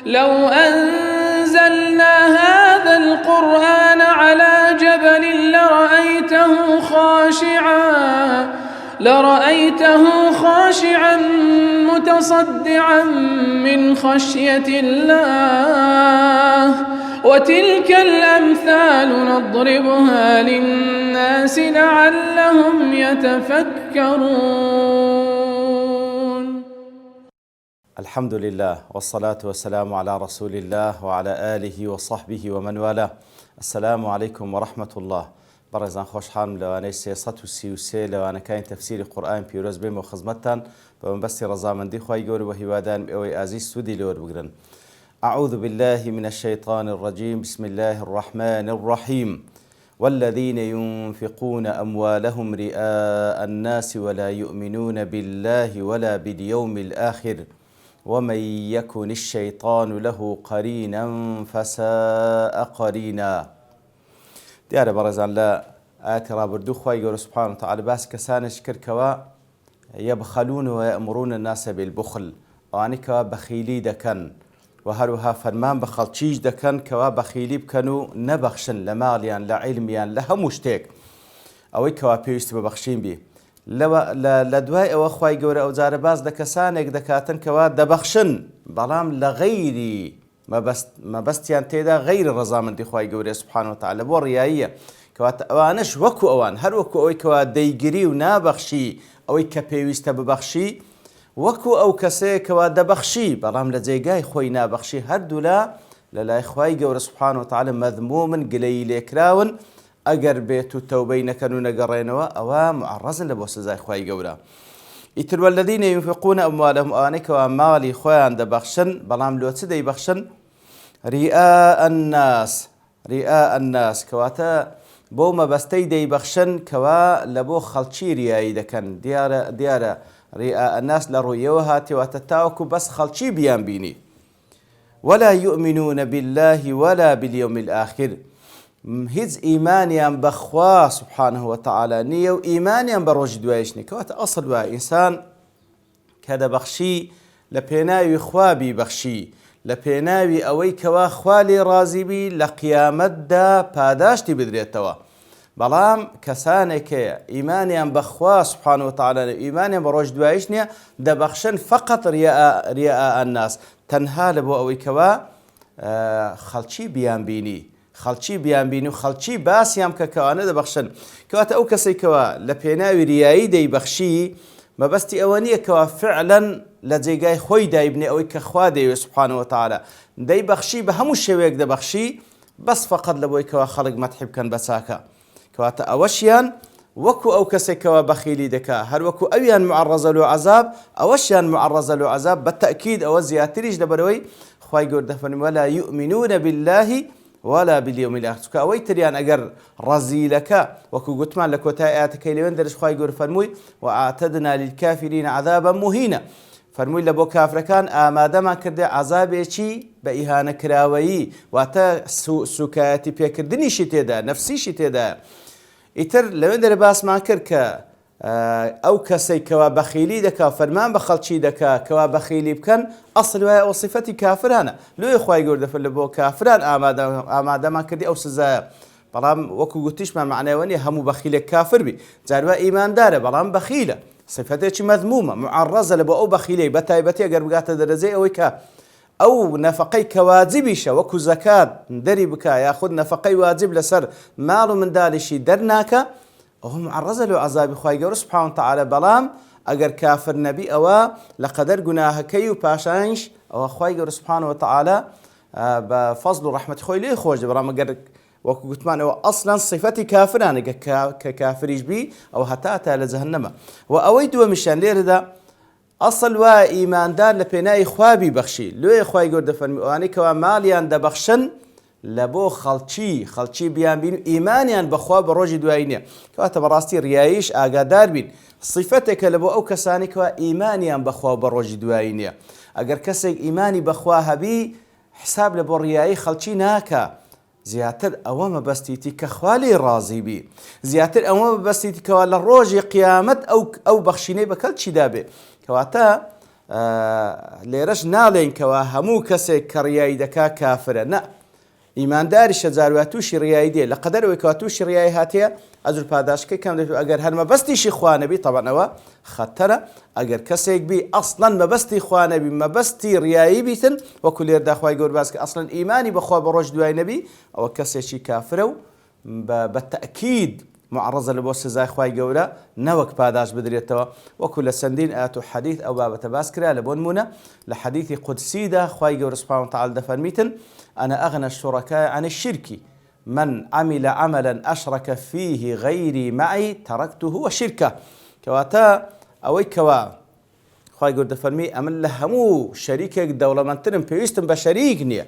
لو أنزلنا هذا القرآن على جبل لرأيته خاشعا متصدعا من خشية الله وتلك الأمثال نضربها للناس لعلهم يتفكرون. الحمد لله والصلاة والسلام على رسول الله وعلى آله وصحبه ومن والاه. السلام عليكم ورحمة الله. بەڕێزان خۆشحالم لەوانەی 333 لەوانەکانی تەفسیری قورئان پیرۆز بێمە خزمەتتان بە مەبەستی ڕەزامەندی خوای گەورە و هیوادارم ئێوەی ئازیز سوودی لێوە بگرن. أعوذ بالله من الشيطان الرجيم. بسم الله الرحمن الرحيم. والذين ينفقون أموالهم رئاء الناس ولا يؤمنون بالله ولا باليوم الآخر ومن يكن الشيطان له قرينا فساء قرينا. دیارە بەڕێزان لە ئاەتی ڕابردوو خوای گەورە سوبحانەهو وتەعالە باسی کەسانێکی کرد کەوا یەبخەلون وەیەئمرون الناس بالبخل، ئەوانەی کەوا بەخیلی دەکەن و هەروەها فەرمان بە خەڵکیش دەکەن کەوا بەخیلی بکەن و نەبەخشن لە ماڵیان لە عیلمیان لە هەموو شتێک ئەوەی کەوا پێویستی بەبەخشین بێ. لە دوای ئەوە خوای گەورە ئەو جارە باز لە کەسانێک دەکاتن کەوا دەبەخشن بەڵام لە غەیری مەبەستیان تێدا غەیری ڕەزامەندی خوای گەورە سوبحانەهو وتەعالە بۆ ڕیاییە، کەواتە ئەوانەش وەکو ئەوان هەر وەکو ئەوەی کەوا دەیگری و نابەخشی ئەوەی کە پێویستە ببەخشی، وەکو ئەو کەسەیە کەوا دەبەخشی بەڵام لە جێگای خۆی نابەخشی، هەردوو لە لای خوای گەورە سوبحانەهو وتەعالە مەذمومن گلەیی لێکراون. ئەگەر بێت و تەوبەی نەکەن و نەگەڕێنەوە ئەوە معڕەزن لە بۆ سزای خوای گەورە. ئیتر والذین ينفقون أموالهم، ئەوانەی کەوا ماڵی خۆیان دەبەخشن بەڵام لۆ چ دەیبەخشن؟ رئاء الناس، کەواتە بۆ مەبەستەی دەیبەخشن کەوا لە بۆ خەڵکی ریایی دەکەن. دیارە رئاء الناس لە ڕوویەوە هاتێواتە تاوەکو بەس خەڵکی بیان بینی. ولا يؤمنون بالله ولا باليوم الآخر، هیچ ئیمانیان بەخوا سوبحانەهو وتەعالە نییە و ئیمانیان بە ڕۆژی دوایش نییە. کەواتە ئەسڵ وایە ئینسان کە دەبەخشی لە پێناوی خوا بیبەخشی، لە پێناوی ئەوەی کەوا خوا لێ ڕازی بی لە قیامەتدا پاداشتی بدرێتەوە. بەڵام کەسانێکەیە ئیمانیان بەخوا سوبحانەهو وتەعالە ئیمانیان بە ڕۆژ دوایش نییە دەبەخشن فەقەت رئاء الناس، تەنها لە بۆ ئەوەی کەوا خەڵکی بیان بینی و خەڵکی باسیام کە کەوانە دەبەخشن. کەواتە ئەو کەسێک کەوا لە پێناوی ریایی دەیبەخشی مەبەستی ئەوە نییە کەوا فعلەن لە جێگای خۆی دایبنێ ئەوەی کە خوا دەیوێت سوبحانەهو وتەعالە دەیبەخشی بە هەموو شێوەیەک دەبەخشی بەس فەقەت لە بۆی کەوا خەڵک مەدحی بکەن بە چاکە. کەواتە ئەوەشیان وەکو ئەو کەسێکەوە بەخیلی دەکا، هەر وەکو ئەویان معڕەزە لە عەزاب ئەوەشیان معڕەزە لە عەزاب. بە تەئکید ئەوە زیاتریش لەبەرەوەی خوای گەورە دەفەرمێ ولا يؤمنون بالله ولا باليوم الآخر. چونکە ئەوەی تریان ئەگەر ڕەزیلەکە وەکو گوتمان لە کۆتای ئاەتەکەی لەوێن دەرش خوای گەورە فەرمووی وأعتدنا للكافرين عذابا مهينا، فەرمووی لە بۆ کافرەکان ئامادەمان کردێ عەزابێکی بە ئیهانەکراوەیی، واتە سوکایەتی پێکردنیشی تێدا نەفسیشی تێدایە. ئیتر لەوێن دەرە باسمان کرد کە ئەو کەسەی کەوا بەخیلی دەکا فەرمان بە خەڵکی دەکا کەوا بەخیلی بکەن ئەسڵ وایە ئەو سیفەتی کافرانە. لێ خوای گەورە دەفەرمێ لە بۆ کافران ئامادەمان کردی ئەو سزایە. بەڵام وەکو گوتیشمان معنایەوە نیە هەموو بەخیلێک کافر بی، جاروا ئیماندارە بەڵام بەخیلە، صفەتێکی مەذمومە معڕەزە لە بۆ ئەو بەخیلەی بە تایبەتی ئەگەر بگاتە دەرەجەی ئەوەی کە ئەو نەفەقەی کە واجیبیشە وەکو زەکات دەری بکە یاخود نەفەقەی واجب لەسەر ماڵ و منداڵیشی دەرناکە ئەوە معڕەزە لە عەزابی خوای گەورە سوبحانەهو وتەعالە. بەڵام ئەگەر کافر نەبی ئەوە لە قەدەر گوناهەکەی و پاشانش ئەوە خوای گەورە سوبحانەهو وتەعالە بە فەزڵ و ڕەحمەتی خۆی لێ خۆش دەبێ. بەڵام ئەگەر وەکو گوتمان ئەوە ئەسڵەن صفەتی کافرانە کە کافریش بی ئەو هەتا لە جەهەنەمە. و ئەوەی دووەمیشیان لێرەدا ئەسڵ وایە ئیماندار لە پێناوی خوا بیبەخشی. لێ خوای گەورە دەفەرمێ ئەوانەی کەوا ماڵیان دەبەخشن لە بۆ خەڵکی بیان بین و ئیمانیان بەخوا بە ڕۆژی دوایی نییە. کەواتە بەڕاستی ڕیاییش ئاگادار بین صفەتێکە لە بۆ ئەو کەسانی کەوا ئیمانیان بەخوا بە ڕۆژی دوایی نییە. ئەگەر کەسێک ئیمانی بەخوا هەبی حساب لە بۆ ڕیایی خەڵکی ناکە، زیاتر ئەوە مەبەستیتی کە خوا لێ ڕازی بی، زیاتر ئەوە مەبەستیتی کەوا لە ڕۆژی قیامەت ئەو بەخشینەی بە کەلکی دابێ. کەواتە لێرەش ناڵێن کەوا هەموو کەسێک کە ڕیایی دەکا کافرە، نە، ئیمانداری شەجاروە تووشی ڕیایی دێ لە قەدەرەوەی کەوا تووشی ڕیایی هاتیە ئەجر پاداشەکەی کەم دەبێت. ئەگەر هەر مەبەستیشی خوا نەبی تەبەنەوە خەتەرە. ئەگەر کەسێک بی ئەسڵەن مەبەستی خوا نەبی، مەبەستی ڕیایی بیتن، وەکو لێردا خوای گەورە باس کە ئەسڵەن ئیمانی بەخوا بە ڕۆژ دوای نەبی، ئەوە کەسێکی کافرە و بە تەئکید معرضە لە بۆ سزای خوای گەورە نەوەک پاداش بدرێتەوە. وەکو لە چەندین ئاەت و حەدیث ئەو بابەتە باس کرا. لە بۆ نمونە لە حەدیثی قودسیدا خوای گەورە سوبحانه وتعالى دەفەرمیتن: أنا أغنى الشركاء عن الشرك من عمل عملا أشرك فيه غيري معي تركته وشركه. کەواتە ئەوەی کەوا خوای گەورە دەفەرمی ئەمن لە هەموو شەریکێک دەوڵەمەندترم پێویستم بە شەریک نییە،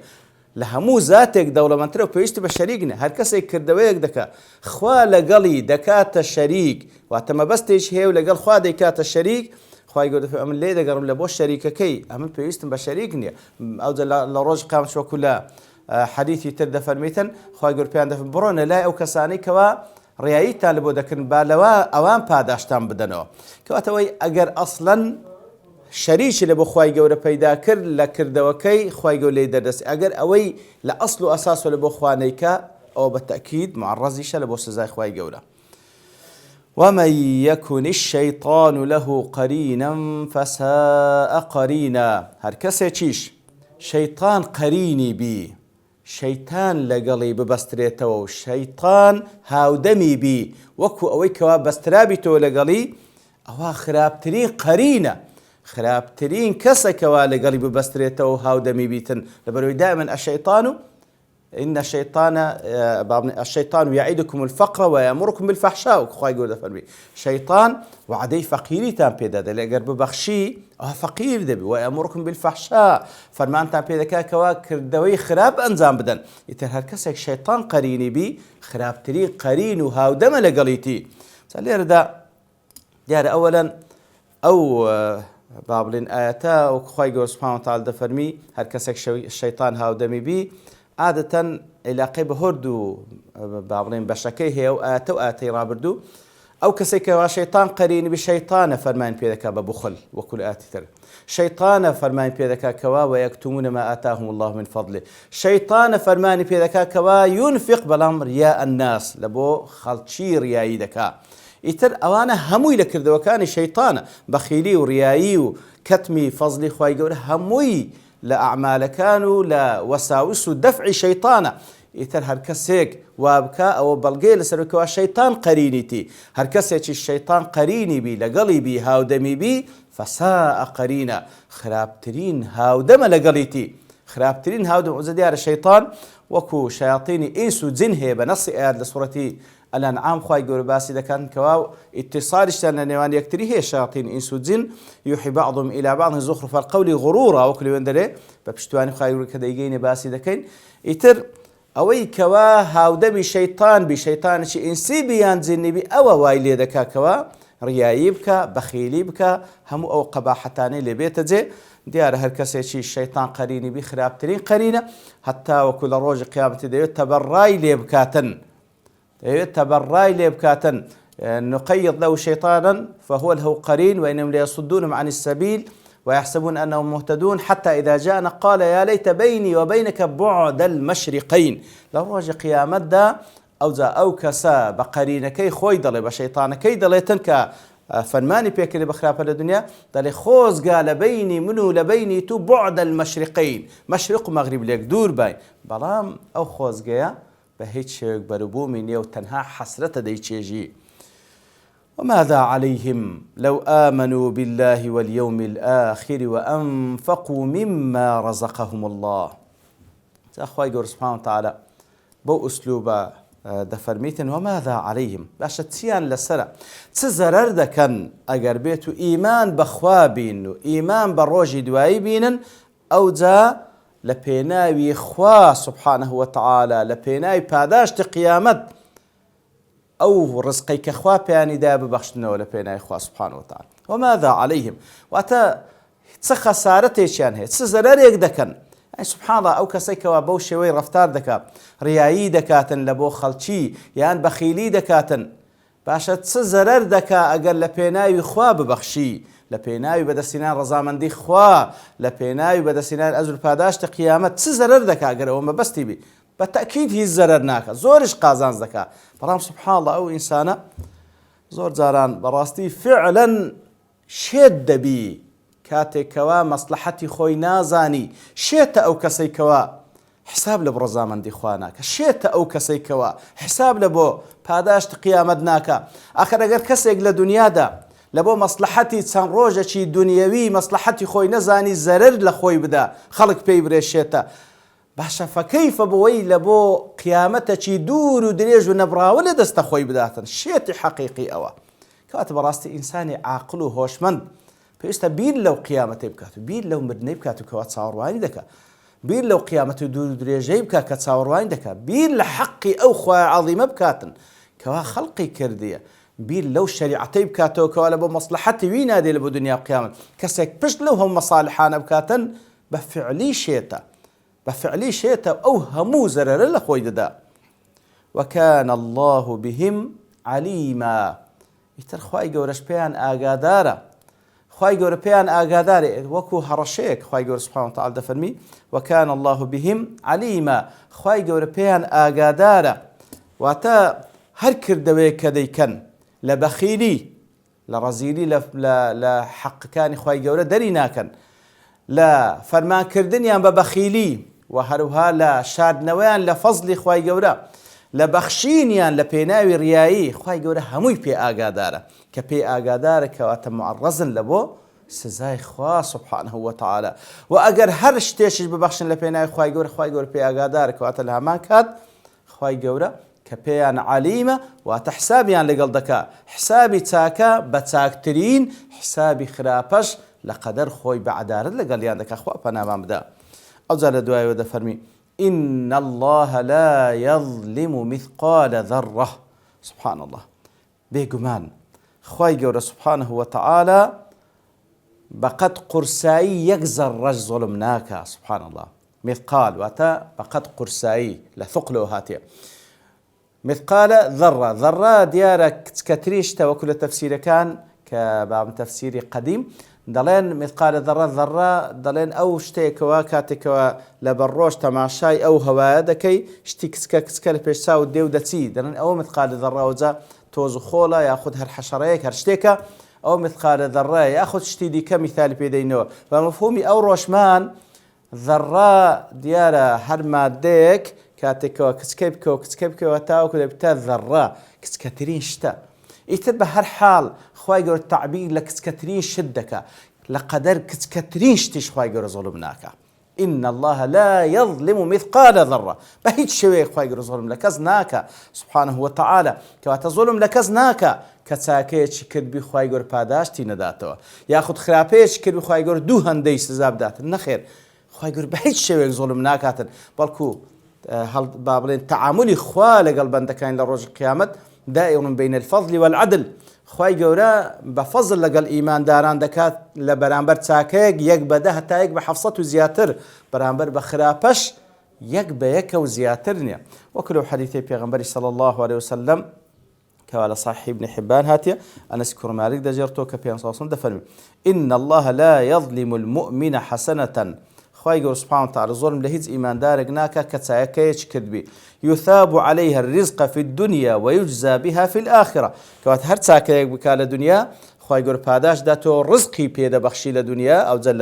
لە هەموو زاتێک دەوڵەمەندترە و پێویستی بە شەریک نییە. هەر کەسێک کردەوەیەک دەکا خوا لەگەڵی دەکاتە شەریک، واتە مەبەستێک هەیە و لەگەڵ خوا دەیکاتە شەریک، خوای گەورە دەفەرمی ئەمن لێ دەگەڕم لە بۆ شەریکەکەی، ئەمن پێویستم بە شەریک نییە. ئەوجا لە ڕۆژ قیامەت وەکو لە حەدیثی تر دەفەرمیتن خوای گەورە پێیان دەفەرمێت بڕۆنە لای ئەو کەسانەی کەوا ڕیاییتان لە بۆ دەکردن، با لەوە ئەوان پاداشتان بدەنەوە. کەواتەوەی ئەگەر ئەسڵەن شەریکی لە بۆ خوای گەورە پەیدا کرد لە کردەوەکەی خوای گەورە لێی دەردەست، ئەگەر ئەوەی لە ئەسڵ و ئەساس لە بۆ خوانەیکە ئەوە بە تەئکید معرەزیشە لە بۆ سزای خوای گەورە. ومن يكن الشيطان له قرينا فساء قرينا. هەر کەسێکیش شەیطان قەرینی بی، شەیطان لەگەڵی ببەسترێتەوە و شەیطان هاودەمی بی وەکو ئەوەی کەوا بەسترابیتەوە لەگەڵی، ئەوە خراپترین قەرینە، خراپترین کەسێکەوە لەگەڵی ببەسترێتەوە و هاودەمی بیتن. لەبەرەوەی دائما إن الشيطان يعدكم الفقر ويأمركم بالفحشاء. خوای گەورە دەفەرمی شەیطان وعدەی فەقیریتان پێدەدا، ئەگەر ببەخشی ئەوە فەقیر دەبی، ويأمركم بالفحشاء فەرمانتان پێ دەکات کەوا کردەوەی خراپ ئەنجام بدەن. ئیتر هەر کەسێک شەیطان قەرینی بی خراپترین قەرین و هاودەمە لەگەڵیتی. لێرەدا دیارە ئەوەلەن ئەو با بڵێن ئاەتە و خوای گەورە سوبحانه وتعالى دەفەرمی هەر کەسێک شەیطان هاودەمی بی عادەتەن علاقەی بە هەردوو با بڵێن بەشەکەی هەیە و ئاەتە و ئاەتەی ڕابردوو. ئەو کەسێکەوە شەیطان قەرینی بی شەیطانە فەرمان پێ دەکات بە بوخل وەکو لە ئاەتی تر، شەیطانە فەرمان پێ دەکات کەوا وەیەکتومون ما ئاتاهم الله من فەضله، شەیطانە فەرمانی پێ دەکات کەوا یونفق بەڵام ڕیا الناس لە بۆ خەڵکی ڕیایی دەکات. ئیتر ئەوانە هەمووی لە کردەوەکانی شەیطانە، بەخیلی و ڕیایی و کەتمی فەزلی خوای گەورە هەمووی لە ئەعمالەکان و لە وەساوس و دەفعی شەیطانە. ئیتر هەر کەسێک وا بکە ئەوە بەڵگەی لەسەرکەوە شەیطان قەرینیتی. هەر کەسێکی شەیطان قەرینی بی لەگەڵی بی هاودەمی بی فەساء قەرینە، خراپترین هاودەمە لەگەڵیتی، خراپترین هاودەم. ئەوجا دیارە شەیطان وەکو شەیاطینی ئینس و جن هەیە بە نەسی ئاەت لە سوورەتی الأنعام خوای گەورە باسی دەکەن کەوا ئیتیصالیشتان لە نێوان یەکتری هەیە شەیاطین ئینس و جن یوحی بعضهم إلى بعض زخرف القول غرورا وەکو لەوێن دەرێ بە پشتیوانی خوای گەورە کە دەیگەینێ باسی دەکەین. ئیتر ئەوەی کەوا هاودەمی شەیطان بی، شەیطانێکی ئینسی بی یان جنی بی، ئەوە وای لێ دەکا کەوا ڕیایی بکە، بەخیلی بکە، هەموو ئەو قەباحەتانەی لێ بێتە جێ. دیارە هەر کەسێکی شەیطان قەرینی بی خراپترین قەرینە، هەتا وەکو لە ڕۆژی قیامەتی دەوێت تەبەڕای لێ بکاتن، دەوێت تەبەڕای لێ بکاتن. نقيض له شيطانا فهو له قرين وإنهم ليصدونهم عن السبيل ويحسبون أنهم مهتدون حتى إذا جاءنا قال يا ليت بيني وبينك بعد المشرقين. لو ڕۆژی قیامەتدا ئەوجا ئەو کەسە بە قەرینەکەی خۆی دەڵێ، بە شەیطانەکەی دەڵێتن کە فەرمانی پێکردی بە خراپە لە دنیا، دەڵێ خۆزگا لە بینی من و لە بینی تو بعد المشرقين، مەشرق و مەغریب لێک دوور باین. بەڵام ئەو خۆزگەیە بە هیچ شێوەیەک بەروبوومی نییە و تەنها حەسرەتە دەیچێژی. وماذا عليهم لو آمنوا بالله واليوم الآخر وأنفقوا مما رزقهم الله. خوای گەورە سوبحانه وتعالى بۆ ئوسلوبە دەفەرمیتن وماذا عليهم، باشە چیان لەسرە، چ زەرەر دەکەن ئەگەر بێت و ئیمان بەخوا بین و ئیمان بە ڕۆژی دوایی بینن، ئەوجا لە پێناوی خوا سبحانه وتعالى لە پێناوی پاداشتی قیامەت ئەو ڕزقەی کە خوا پێیانی دا ببەخشنەوە لە پێناوی خوا سبحانه وتعالى. وماذا عليهم، واتە چ خەسارەتێکیان هەیە، چ زەرەرێک دەکەن. سبحان الله ئەو کەسێکەوە بەو شێوەی ڕەفتار دەکات، ڕیایی دەکاتن لە بۆ خەڵکی یان بەخیلی دەکاتن، باشە چ زەرەر دەکا ئەگەر لە پێناوی خوا ببەخشی، لە پێناوی بەدەستێنان ڕەزامەندی خوا، لە پێناوی بەدەستێنان ئەجر پاداشتە قیامەت چ زەرەر دەکا ئەگەر ئەوە مەبەستی بی؟ بە تەکید هیچ زەرەر ناکە، زۆرش قازانج دەکا. بەڵام سوبحان الله ئەو ئینسانە زۆر جاران بەڕاستی فعلەن شێت دەبی کاتێکەوە مەسلحەتی خۆی نازانی، شێتە ئەو کەسێکەوە حساب لە ڕەزامەندی خوا ناکە، شێتە ئەو کەسێکەوە حساب لە بۆ پاداشت قیامەت ناکە. ئاخر ئەگەر کەسێک لە دنیادا لە بۆ مەسلحەتی چەند ڕۆژێکی دنیەوی مەسلحەتی خۆی نەزانی زەرەر لە خۆی بدا، خەڵک پێی برێشێتە، باشە فەکەیفە بەوەی لە بۆ قیامەتێکی دوور و درێژ و نەبراوە لە دەستە خۆی بداتن. شێتی حەقیقی ئەوە کەواتە بەڕاستی ئینسانی عاقڵ و هۆشمەند پێویستە بیر لەو قیامەتێ بکات و بیر لەو مردنەی بکات و کەوا چاوەڕوانی دەکات، بیر لەو قیامەت و دوور و درێژەی بکات کە چاوەڕوانی دەکات، بیر لە حەقی ئەو خوای عەظیمە بکاتن کەوا خەڵقی کردیە، بیر لەو شەریعەتەی بکاتەوە کەوا لە بۆ مەسلحەتی وی نادێ لە بۆ دنیا و قیامەت. کەسێک پشت لەو هەموو مەساڵحانە بکاتن بە فعلی شێتە، بە فعلی شێتە ئەو هەموو زەرەرە لە خۆی دەدا. وەکان الله بهم عەلیما. ئیتر خوای گەورەش پێیان ئاگادارە، خوای گەورە پێیان ئاگادارێ، وەکو هەڕەشەیەک خوای گەورە سوبحانەهو وتەعالا دەفەرمی وەکان الله بهم عەلیما، خوای گەورە پێیان ئاگادارە. واتە هەر کردەوەیەک کە دەیکەن لە بەخیلی، لە ڕەزیلی لە حەقەکانی خوای گەورە دەری ناکەن، لە فەرمانکردنیان بە بەخیلی و هەروها لە شاردنەوەیان لە فەزلی خوای گەورە، لە بەخشینیان لە پێناوی ڕیایی، خوای گەورە هەمووی پێ ئاگادارە، کە پێی ئاگادارە کەواتە معڕەزن لە بۆ سزای خوا سوبحانەهو وتەعالا. و ئەگەر هەر شتێکیش ببەخشن لە پێناوی خوای گەورە، خوای گەورە پێی ئاگادارە کەواتە لە هەمان کات خوای گەورە کە پێیان عەلیمە واتە حسابیان لەگەڵ دەکا، حسابی چاکە بە چاکترین، حسابی خراپەش لە قەدەر خۆی بە عەدالەت لەگەڵیان دەکا. خوا پەنامان بدە. ئەوجا لە دوایەوە دەفەرمی إن الله لا يظلم مثقال ذرة. سبحان الله، بێگومان خوای گەورە سبحانه وتعالى بەقەد قورسایی یەک زەڕەش زوڵم ناکە. سبحان الله، مثقال واتە بەقەد قورسایی لە ثقلەوە هاتیە. مثقال ذرة، ذرة دیارە کچکەتری شتە وەکو لە تەفسیرەکان کە بابم تەفسیری قەدیم دەڵێن مثقال ذرة دەڵێن ئەو شتێکەوە کاتێکەوە لە بەڕۆژ تەماشای ئەو هەوایە دەکەی شتی کچکە کچکە لە پێش چاو دێ و دەچی، دەڵێن ئەوە مثقال ذرة. وجا تۆز و خۆڵە یاخود هەر حەشەڕەیەک هەر شتێکە ئەو مثقال ذرة، یاخود شتی دیکە میثالی پێدەینەوە. بە مەفهومی ئەو ڕۆژمان ذرة دیارە هەر مادەیەک کاتێکەوە کچکەی بکەوە کچکەی بکەوە تاوەکو دەبتە ذرة، کچکەترین شتە. ئیتر بە هەر حاڵ خوای گەورە تەعبیر لە کچکەترین شت دەکا، لە قەدەر کچکەترین شتیش خوای گەورە زوڵم ناکە. إن الله لا يظلم مثقال ذرة. بە هیچ شێوەیەک خوای گەورە زوڵم لە کەس ناکە سبحانه وتعالى، کەواتە زوڵم لە کەس ناکە کە چاکەیەکی کردبی خوای گەورە پاداشتی نەداتەوە، یاخود خراپەیەکی کردبی خوای گەورە دوو هەندەی سزا بداتن. نەخێر، خوای گەورە بە هیچ شێوەیەک زوڵم ناکاتن، بەڵکو با بڵێن تەعاملی خوا لەگەڵ بەندەکانی لە ڕۆژی قیامەت دائر بین الفضل والعدل. خوای گەورە بە فەزل لەگەڵ ئیمانداران دەکات لە بەرامبەر چاکەیەک یەک بە 10 تا یەک بە 700 و زیاتر، بەرامبەر بە خراپەش یەک بە یەکە و زیاتر نییە. وەکو لەو حەدیثەی پێغەمبەری صلی الله عليه وسلم کەوا لە صحیح ابن حبان هاتیە، ئەنەس کوڕی مالک دەجێڕتەوە کە پێغەمبەر صلی الله عليه وسلم دەفەرمێ إن الله لا يظلم المؤمن حسنة. خوای گەورە سبحانه وتعالى زۆرم لە هیچ ئیماندارێک ناکە کە چاکەیەکی کردبی يثاب عليها الرزق في الدنيا ويجزى بها في الآخرة. کەواتە هەر چاکەیەک بکا لە دنیا خوای گەورە پاداش داتەوە، ڕزقی پێدەبەخشی لە دنیا، ئەوجا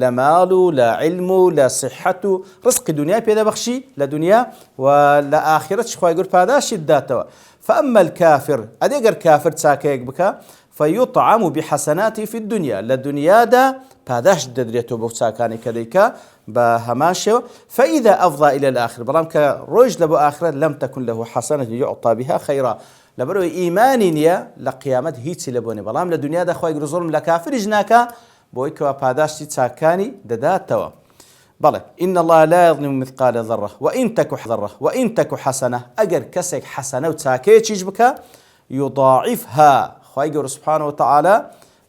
لە ماڵ و لە عیلم و لە صحەت و ڕزقی دنیا پێدەبەخشی لە دنیا، و لە ئاخرەتش خوای گەورە پاداشی داتەوە. فأما الكافر، ئەدێگەر کافر چاکەیەک بکە فيطعم بحسناته في الدنيا، للدنيا دا پاداش دەدرێتەوە بۆ چاکانی کە دەیکا بە هەمان شێوە. فإذا أفضى إلى الآخر، بەڵام کە ڕۆیژ لە بۆ ئاخرەت لم تكن له حسنة يعطى بها خيرا، لەبەرەوەی ئیمانی نییە لە قیامەت هیچی لە بۆ نیە، بەڵام لە دنیادا خوای گەورە زوڵم لە کافریش ناکا بۆی کەوا پاداشتی چاکانی دەداتەوە. بەڵێ إن الله لا يظلم مثقال ذرة وإن تك حسنة، ئەگەر کەسێک حەسەنە و چاکەیەکیش بکە يضاعفها، خوای گەورە سبحانه وتعالى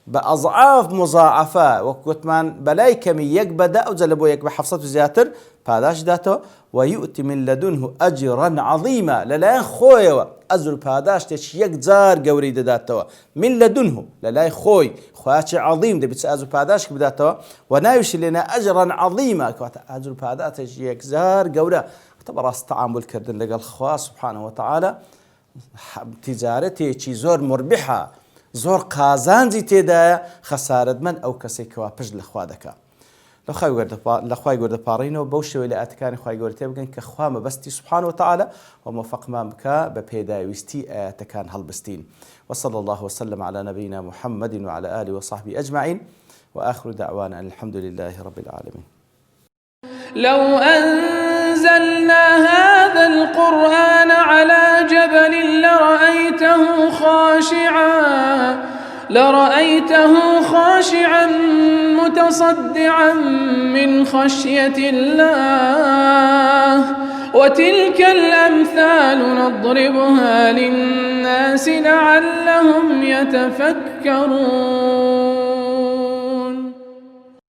بأضعاف مضاعفة وكتمان بلاي كمي يكبدا أو زلبو يكبا حفصة زياتر پاداش داتو ويؤتي من لدنه أجرا عظيما للاين خوي أجر پاداش تش يكزار قوري داتو من لدنه للاين خوي خواتش عظيم دي بتس أجر پاداش بداتو ونايش لنا أجرا عظيما كواتا أجر پاداش تش يكزار قورا تبراس تعامل كردن لقى الخوا سبحانه وتعالى تجارتي چي زور مربحة زۆر قازانجی تێدایە خەسارەتمەند ئەو کەسێک کەوا پشت لە خوا دەکا لە خوای گەورە دەپاڕینەوە بەو شێوەیە لە ئاەتەکانی خوای گەورە تێبگەن کە خوا مەبەستی سوبحانه وتعالى و موفقمان بکە بە پێداویستی ئاەتەکان هەڵبستین وصلى الله وسلم على نبينا محمد وعلى آله وصحبه أجمعين وآخر دعوانا أن الحمد لله رب العالمين. لو أنزلنا هذا القرآن على جبل لرأيته خاشعا متصدعا من خشية الله وتلك الأمثال نضربها للناس لعلهم يتفكرون.